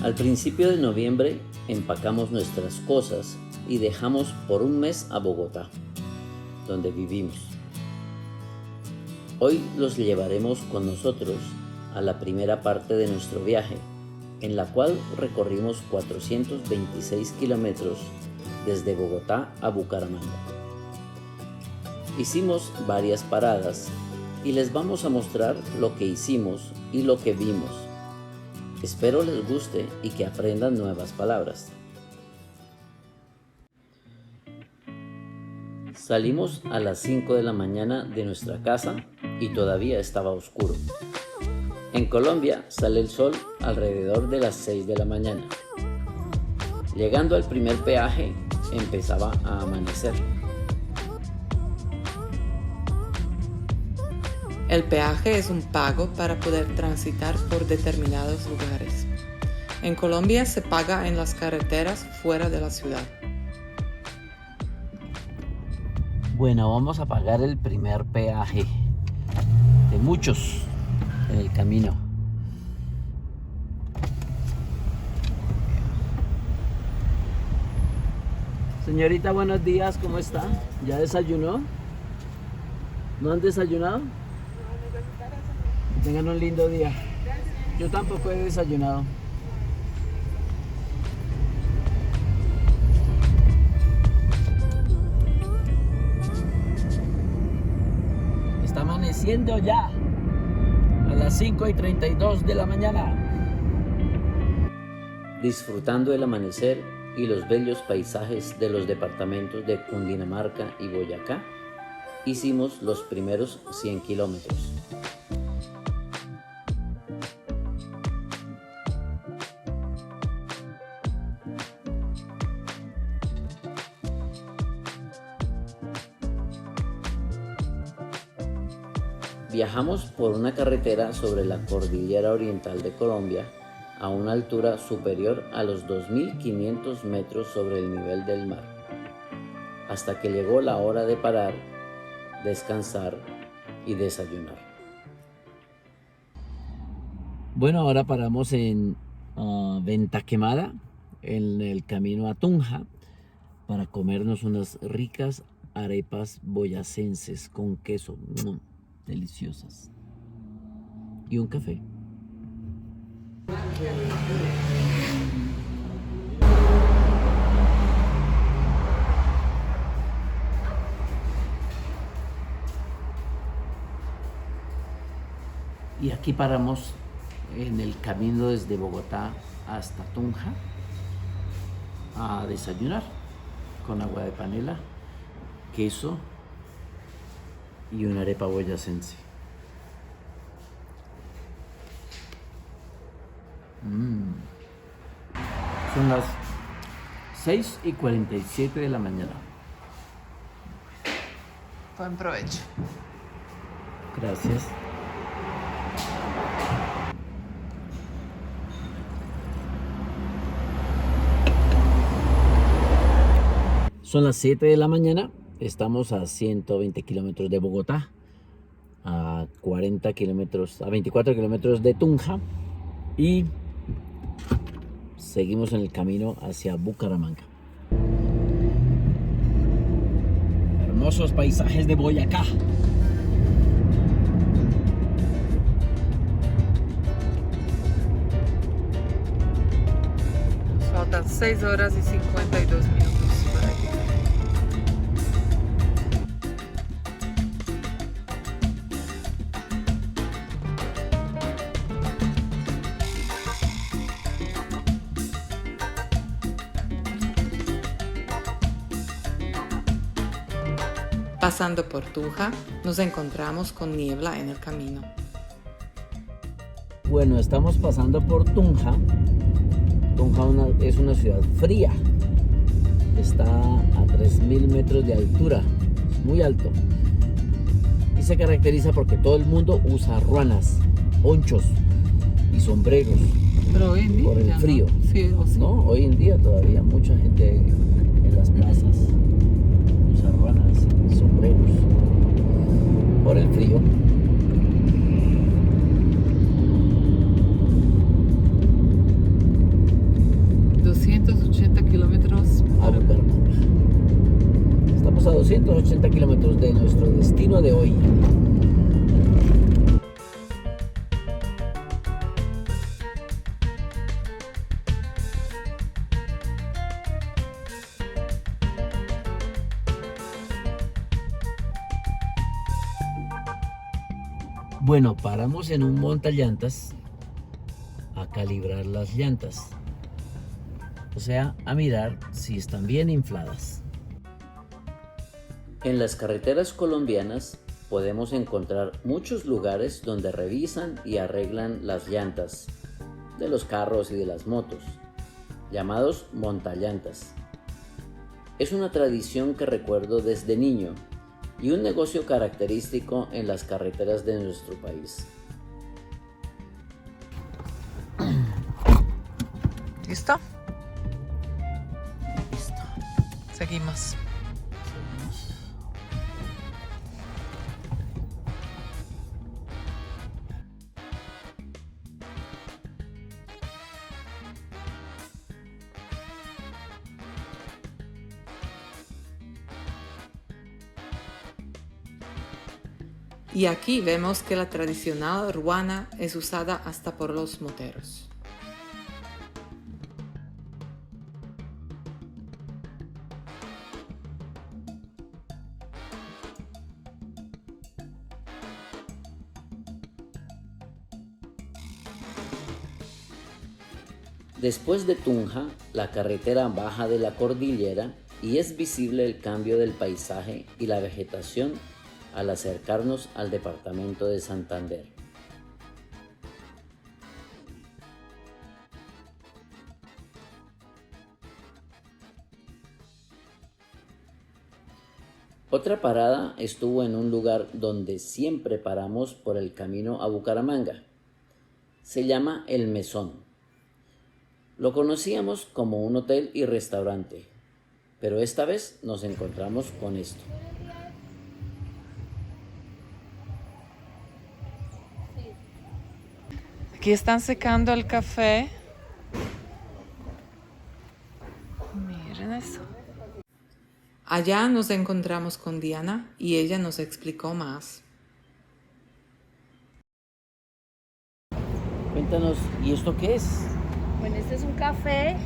Al principio de noviembre empacamos nuestras cosas y dejamos por un mes a Bogotá, donde vivimos. Hoy los llevaremos con nosotros a la primera parte de nuestro viaje, en la cual recorrimos 426 kilómetros desde Bogotá a Bucaramanga. Hicimos varias paradas y les vamos a mostrar lo que hicimos y lo que vimos. Espero les guste y que aprendan nuevas palabras. Salimos a las 5 de la mañana de nuestra casa y todavía estaba oscuro. En Colombia sale el sol alrededor de las 6 de la mañana. Llegando al primer peaje, empezaba a amanecer. El peaje es un pago para poder transitar por determinados lugares. En Colombia se paga en las carreteras fuera de la ciudad. Bueno, vamos a pagar el primer peaje de muchos en el camino. Señorita, buenos días, ¿cómo está? ¿Ya desayunó? ¿No han desayunado? Que tengan un lindo día. Yo tampoco he desayunado. Está amaneciendo ya a las 5:32 de la mañana. Disfrutando el amanecer y los bellos paisajes de los departamentos de Cundinamarca y Boyacá, hicimos los primeros 100 kilómetros. Viajamos por una carretera sobre la cordillera oriental de Colombia a una altura superior a los 2.500 metros sobre el nivel del mar, hasta que llegó la hora de parar, descansar y desayunar. Bueno, ahora paramos en Venta Quemada, en el camino a Tunja, para comernos unas ricas arepas boyacenses con queso. Deliciosas. Y un café. Y aquí paramos en el camino desde Bogotá hasta Tunja a desayunar con agua de panela, queso y una arepa boyacense. Son las 6:47 de la mañana. Buen provecho. Gracias. Son las 7 de la mañana. Estamos a 120 kilómetros de Bogotá, a 24 kilómetros de Tunja y seguimos en el camino hacia Bucaramanga. Hermosos paisajes de Boyacá. Faltan 6 horas y 52 minutos para llegar. Pasando por Tunja, nos encontramos con niebla en el camino. Bueno, estamos pasando por Tunja. Tunja es una ciudad fría. Está a 3.000 metros de altura. Es muy alto. Y se caracteriza porque todo el mundo usa ruanas, ponchos y sombreros. Pero hoy en día por el frío. No. Sí, sí. ¿No? Hoy en día todavía mucha gente en las plazas usa ruanas y sombreros por el frío. a 280 kilómetros de nuestro destino de hoy. Bueno, paramos en un montallantas a calibrar las llantas, o sea, a mirar si están bien infladas. En las carreteras colombianas podemos encontrar muchos lugares donde revisan y arreglan las llantas de los carros y de las motos, llamados montallantas. Es una tradición que recuerdo desde niño y un negocio característico en las carreteras de nuestro país. ¿Listo? Listo. Seguimos. Y aquí vemos que la tradicional ruana es usada hasta por los moteros. Después de Tunja, la carretera baja de la cordillera y es visible el cambio del paisaje y la vegetación al acercarnos al departamento de Santander. Otra parada estuvo en un lugar donde siempre paramos por el camino a Bucaramanga. Se llama El Mesón. Lo conocíamos como un hotel y restaurante, pero esta vez nos encontramos con esto. Aquí están secando el café. Miren eso. Allá nos encontramos con Diana y ella nos explicó más. Cuéntanos, ¿y esto qué es? Bueno, este es un café,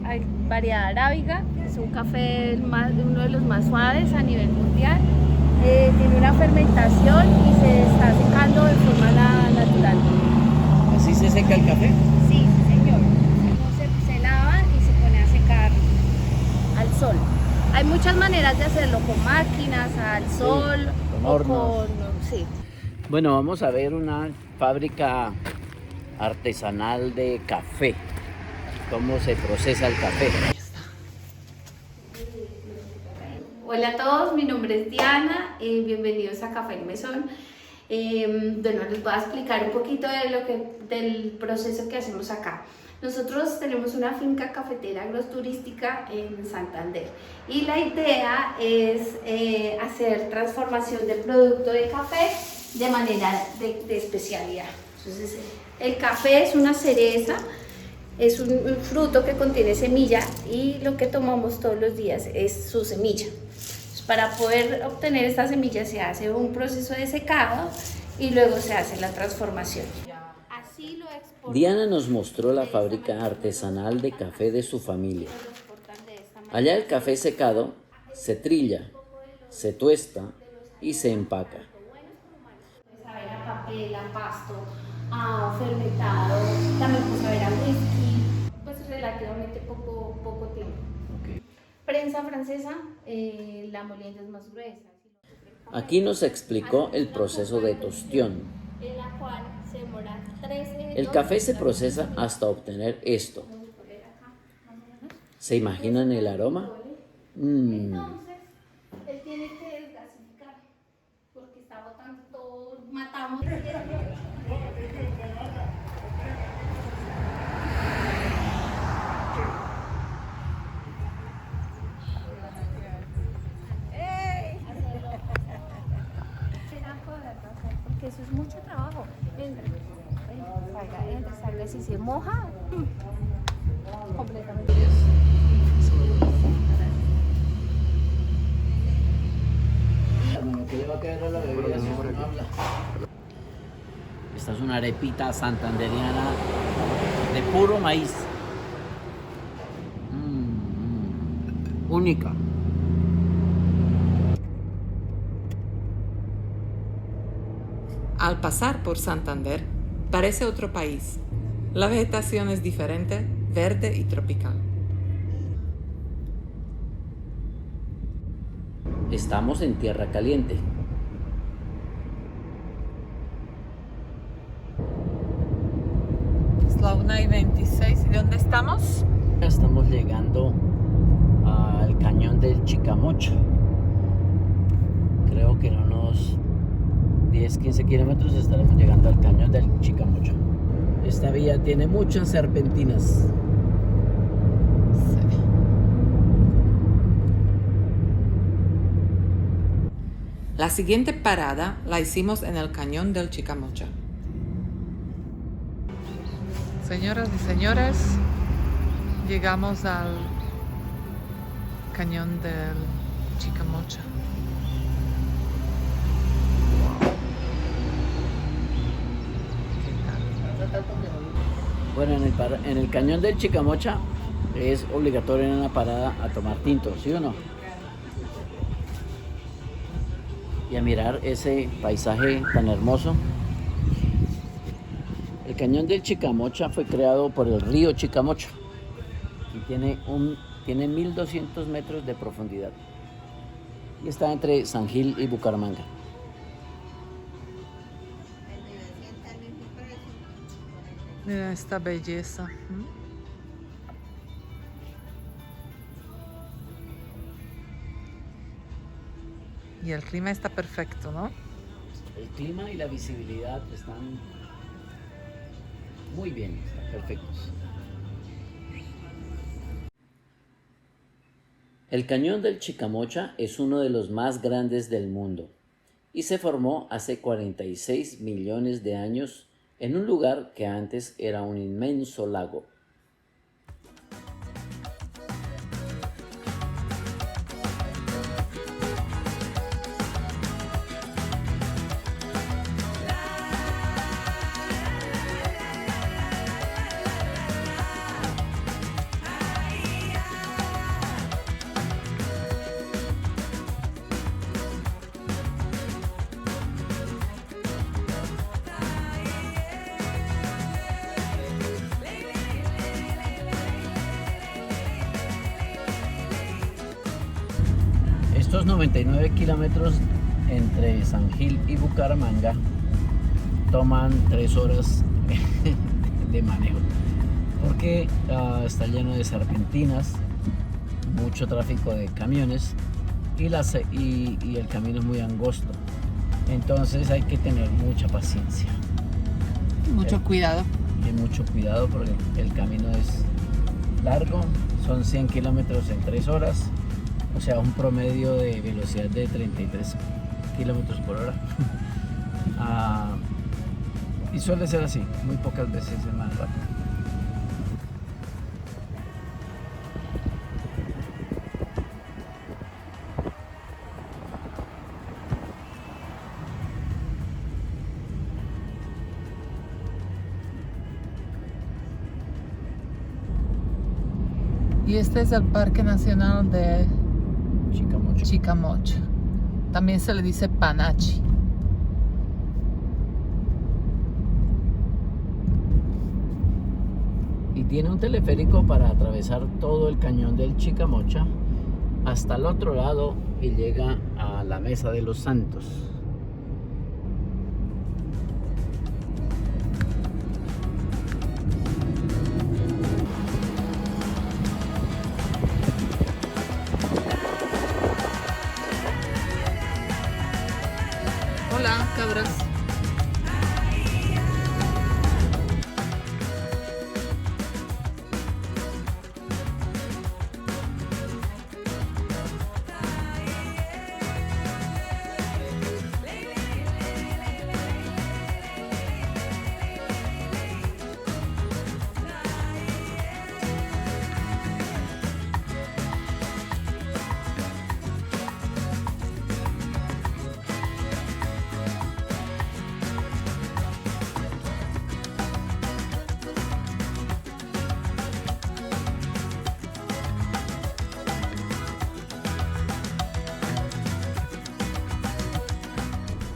hay variedad arábiga, es un café uno de los más suaves a nivel mundial. Tiene una fermentación y se está secando de forma natural. ¿Así se seca el café? Sí, señor. Se lava y se pone a secar al sol. Hay muchas maneras de hacerlo, con máquinas, al sol, con o hornos. sí. Bueno, vamos a ver una fábrica artesanal de café. ¿Cómo se procesa el café? Hola a todos, mi nombre es Diana, bienvenidos a Café El Mesón. Bueno, les voy a explicar un poquito del proceso que hacemos acá. Nosotros tenemos una finca cafetera agroturística en Santander y la idea es hacer transformación de producto de café de manera de especialidad. Entonces, el café es una cereza, es un fruto que contiene semilla y lo que tomamos todos los días es su semilla. Para poder obtener esta semilla se hace un proceso de secado y luego se hace la transformación. Así lo exportan. Diana nos mostró la fábrica artesanal de café de su familia. Allá el café secado se trilla, se tuesta y se empaca. Puede saber a papel, a pasto, a fermentado, también puede saber a whisky, pues relativamente poco tiempo. Prensa francesa, la molienda es más gruesa. Aquí nos explicó el proceso de tostión. En la cual se demora 13. El café se procesa hasta obtener esto. ¿Se imaginan el aroma? Entonces, él tiene que desgasificar porque está botando todo, matamos. Porque eso es mucho trabajo. Salga, si se moja, completamente. que era la bebida, si uno no habla. Esta es una arepita santanderiana de puro maíz. Única. Al pasar por Santander, parece otro país. La vegetación es diferente, verde y tropical. Estamos en tierra caliente. Es la 1:26. ¿Y dónde estamos? Estamos llegando al cañón del Chicamocha. Creo que en unos 10-15 kilómetros estaremos llegando al cañón del Chicamocha. Esta vía tiene muchas serpentinas. La siguiente parada la hicimos en el cañón del Chicamocha. Señoras y señores, llegamos al cañón del Chicamocha. Bueno, en el cañón del Chicamocha es obligatorio en una parada a tomar tinto, ¿sí o no? Y a mirar ese paisaje tan hermoso. El cañón del Chicamocha fue creado por el río Chicamocha y tiene 1200 metros de profundidad y está entre San Gil y Bucaramanga. Mira esta belleza. Y el clima está perfecto, ¿no? El clima y la visibilidad están muy bien, están perfectos. El cañón del Chicamocha es uno de los más grandes del mundo y se formó hace 46 millones de años en un lugar que antes era un inmenso lago. Estos 99 kilómetros entre San Gil y Bucaramanga toman 3 horas de manejo porque está lleno de serpentinas, mucho tráfico de camiones y el camino es muy angosto, entonces hay que tener mucha paciencia, Mucho cuidado. y mucho cuidado porque el camino es largo, son 100 kilómetros en 3 horas. O sea, un promedio de velocidad de 33 kilómetros por hora. Y suele ser así, muy pocas veces es más rápido. Y este es el Parque Nacional de Chicamocha. Chicamocha. También se le dice Panachi. Y tiene un teleférico para atravesar todo el cañón del Chicamocha hasta el otro lado y llega a la Mesa de los Santos. Hola, cabras.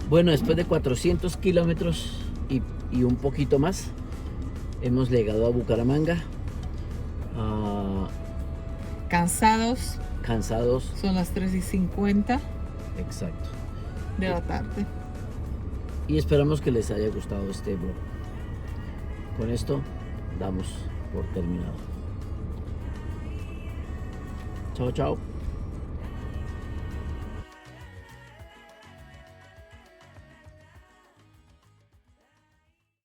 Bueno, después de 400 kilómetros y un poquito más, hemos llegado a Bucaramanga. Cansados, Cansados. son las 3:50 Exacto. de la tarde. Y esperamos que les haya gustado este vlog. Con esto damos por terminado. Chao, chao.